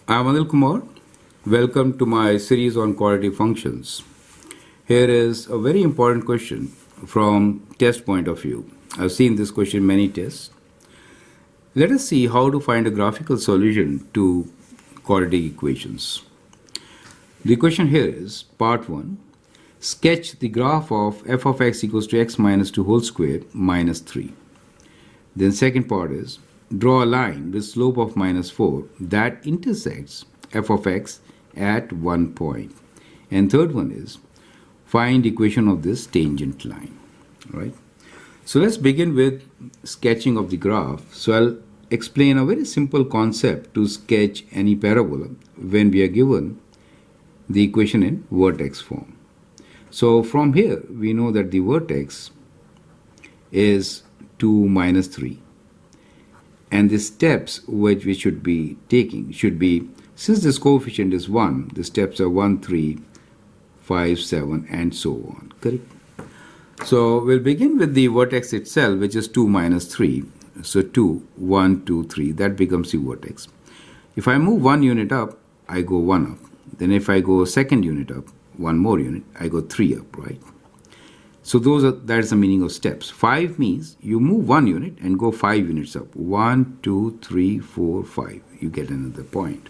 I'm Anil Kumar. Welcome to my series on quality functions. Here is a very important question from test point of view. I've seen this question in many tests. Let us see how to find a graphical solution to quadratic equations. The question here is part 1. Sketch the graph of f of x equals to x minus 2 whole square minus 3. Then second part is draw a line with slope of minus 4 that intersects f of x at one point. And third one is find equation of this tangent line. Right? So let's begin with sketching of the graph. So I'll explain a very simple concept to sketch any parabola when we are given the equation in vertex form. So from here we know that the vertex is 2 minus 3. And the steps which we should be taking should be, since this coefficient is 1, the steps are 1, 3, 5, 7 and so on. Correct? So we'll begin with the vertex itself, which is 2 minus 3. So 2, 1, 2, 3, that becomes the vertex. If I move 1 unit up, I go 1 up. Then if I go second unit up, 1 more unit, I go 3 up, right? So that is the meaning of steps. 5 means you move 1 unit and go 5 units up. 1, 2, 3, 4, 5. You get another point.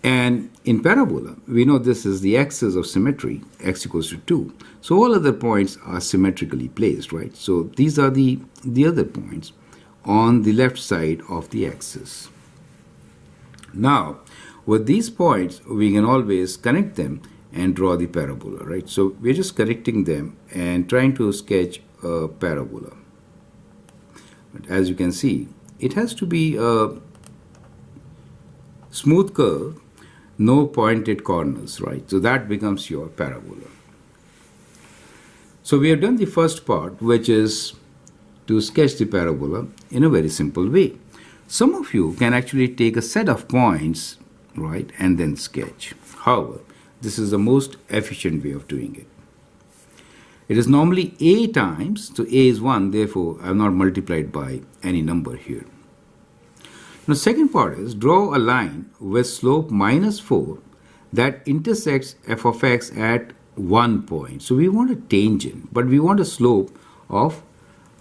And in parabola, we know this is the axis of symmetry, x equals to 2. So all other points are symmetrically placed, right? So these are the other points on the left side of the axis. Now, with these points, we can always connect them and draw the parabola, right? So we're just connecting them and trying to sketch a parabola. But as you can see, it has to be a smooth curve, no pointed corners, right? So that becomes your parabola. So we have done the first part, which is to sketch the parabola in a very simple way. Some of you can actually take a set of points, right, and then sketch. However, this is the most efficient way of doing it. It is normally a times, so a is 1, therefore I have not multiplied by any number here. Now second part is draw a line with slope minus 4 that intersects f of x at one point. So we want a tangent, but we want a slope of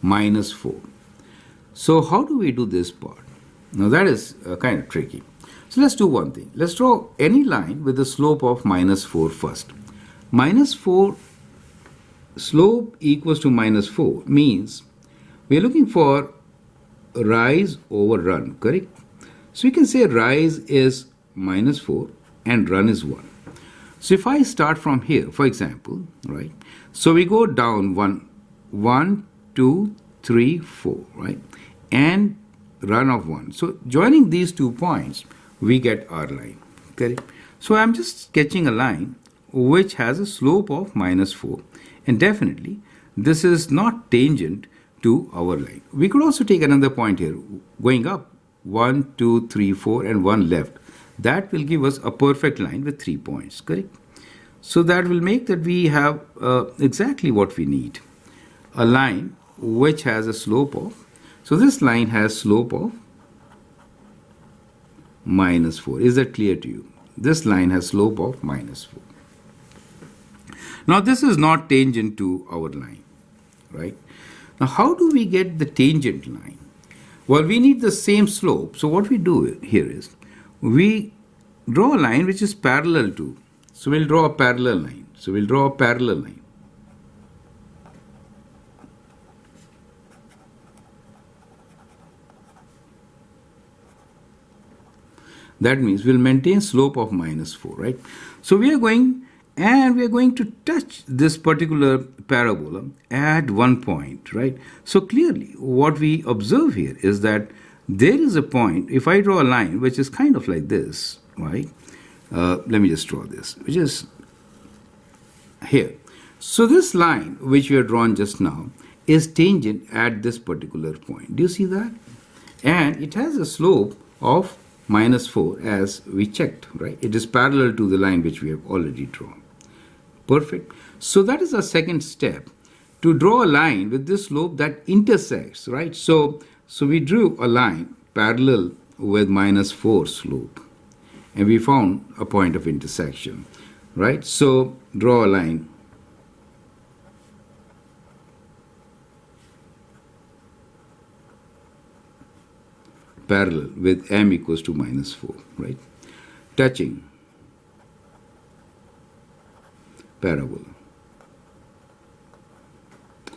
minus 4. So how do we do this part? Now that is kind of tricky. So let's do one thing. Let's draw any line with a slope of minus 4 first. Minus 4 slope equals to minus 4 means we are looking for rise over run, correct? So you can say rise is minus 4 and run is 1. So if I start from here, for example, right? So we go down 1, 2, 3, 4, right? And run of 1. So joining these 2 points, we get our line. Correct? So I'm just sketching a line which has a slope of minus 4. And definitely, this is not tangent to our line. We could also take another point here, going up 1, 2, 3, 4 and 1 left. That will give us a perfect line with 3 points. Correct? So that will make that we have exactly what we need. A line which has a slope of, so this line has slope of minus 4. Is that clear to you? This line has slope of minus 4. Now this is not tangent to our line, right? Now how do we get the tangent line? Well, we need the same slope. So what we do here is we draw a line which is parallel to. So we'll draw a parallel line. So we'll draw a parallel line. That means we'll maintain slope of minus 4, right? So we are going to touch this particular parabola at one point, right? So clearly what we observe here is that there is a point, if I draw a line which is kind of like this, right? Let me just draw this, which is here. So this line which we have drawn just now is tangent at this particular point. Do you see that? And it has a slope of minus 4 as we checked, right? It is parallel to the line which we have already drawn. Perfect. So that is our second step, to draw a line with this slope that intersects, right? So we drew a line parallel with minus 4 slope. and we found a point of intersection, right? So draw a line parallel with m equals to minus 4, right? Touching parabola.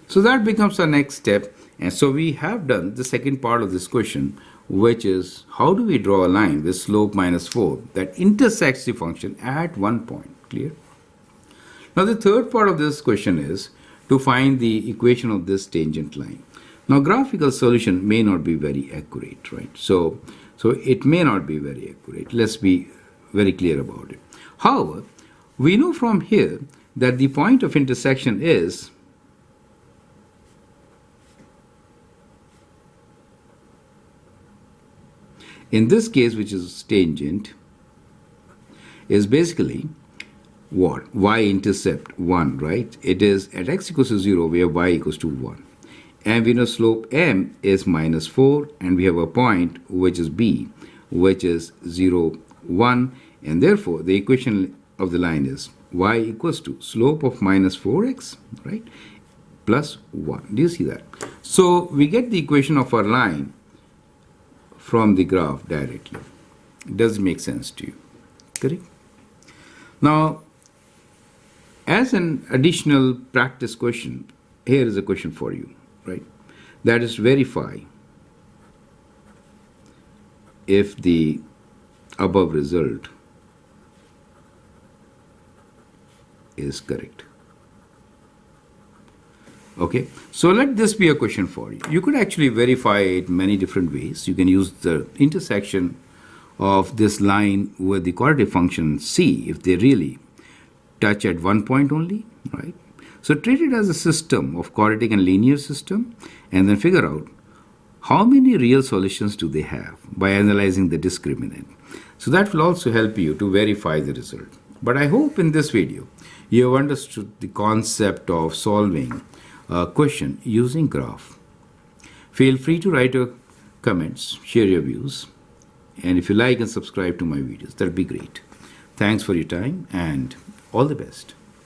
So that becomes our next step. And so we have done the second part of this question, which is how do we draw a line with slope minus 4 that intersects the function at one point? Clear? Now the third part of this question is to find the equation of this tangent line. Now graphical solution may not be very accurate, right? So it may not be very accurate. Let's be very clear about it. However, we know from here that the point of intersection is in this case, which is tangent, is basically what? Y-intercept 1, right? It is at x equals to 0, we have y equals to 1. And we know slope m is minus 4, and we have a point which is b, which is 0, 1. And therefore, the equation of the line is y equals to slope of minus 4x, right, plus 1. Do you see that? So we get the equation of our line from the graph directly. Does it make sense to you? Correct? Now, as an additional practice question, here is a question for you, right? That is, verify if the above result is correct. Okay, so let this be a question for you. You could actually verify it many different ways. You can use the intersection of this line with the quadratic function, see if they really touch at one point only, right? So treat it as a system of quadratic and linear system, and then figure out how many real solutions do they have by analyzing the discriminant. So that will also help you to verify the result. But I hope in this video you have understood the concept of solving a question using graph. Feel free to write your comments, share your views, and if you like and subscribe to my videos, that'll be great. Thanks for your time and all the best.